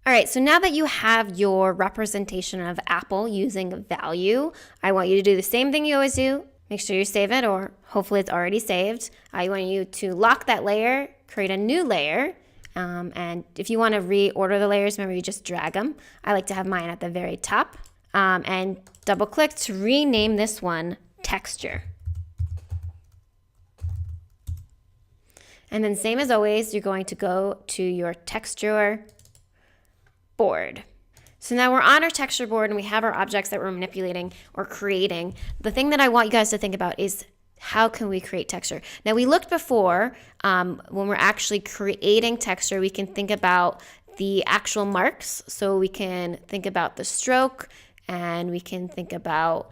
All right, so now that you have your representation of apple using value, I want you to do the same thing you always do. Make sure you save it, or hopefully it's already saved. I want you to lock that layer, create a new layer, and if you want to reorder the layers, remember you just drag them. I like to have mine at the very top, and double click to rename this one texture. And then same as always, you're going to go to your texture board. So now we're on our texture board and we have our objects that we're manipulating or creating. The thing that I want you guys to think about is how can we create texture? Now we looked before when we're actually creating texture, we can think about the actual marks. So we can think about the stroke and we can think about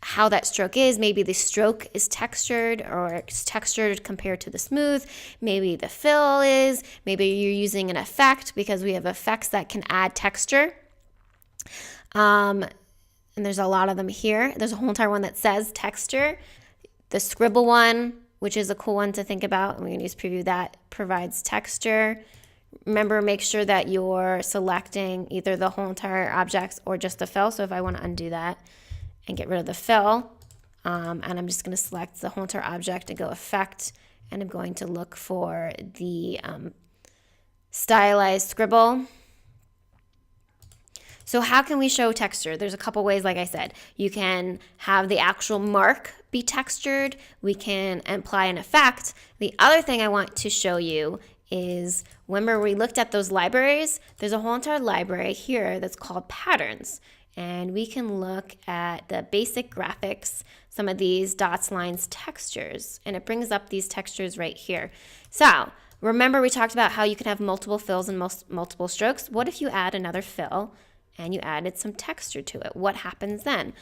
how that stroke is. Maybe the stroke is textured or it's textured compared to the smooth. Maybe the fill is. Maybe you're using an effect because we have effects that can add texture. And there's a lot of them here. There's a whole entire one that says texture. The scribble one, which is a cool one to think about, and we're going to use preview, that provides texture. Remember, make sure that you're selecting either the whole entire objects or just the fill. So if I want to undo that and get rid of the fill, and I'm just going to select the whole entire object and go effect, and I'm going to look for the stylized scribble. So how can we show texture? There's a couple ways, like I said. You can have the actual mark be textured. We can apply an effect. The other thing I want to show you is, remember we looked at those libraries? There's a whole entire library here that's called patterns. And we can look at the basic graphics, some of these dots, lines, textures, and it brings up these textures right here. So remember we talked about how you can have multiple fills and multiple strokes. What if you add another fill and you added some texture to it? What happens then,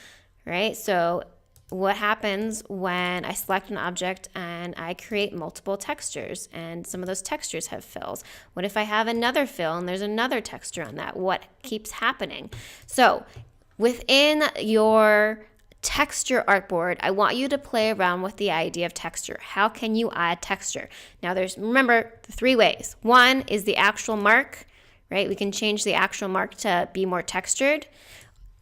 right? So what happens when I select an object and I create multiple textures and some of those textures have fills? What if I have another fill and there's another texture on that? What keeps happening? So within your texture artboard, I want you to play around with the idea of texture. How can you add texture? Now remember the three ways. One is the actual mark, right? We can change the actual mark to be more textured.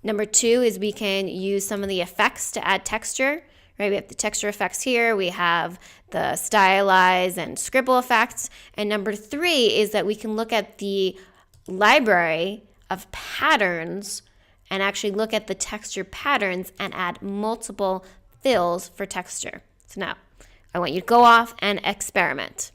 Number two is we can use some of the effects to add texture, right? We have the texture effects here. We have the stylize and scribble effects. And number three is that we can look at the library of patterns and actually look at the texture patterns and add multiple fills for texture. So now I want you to go off and experiment.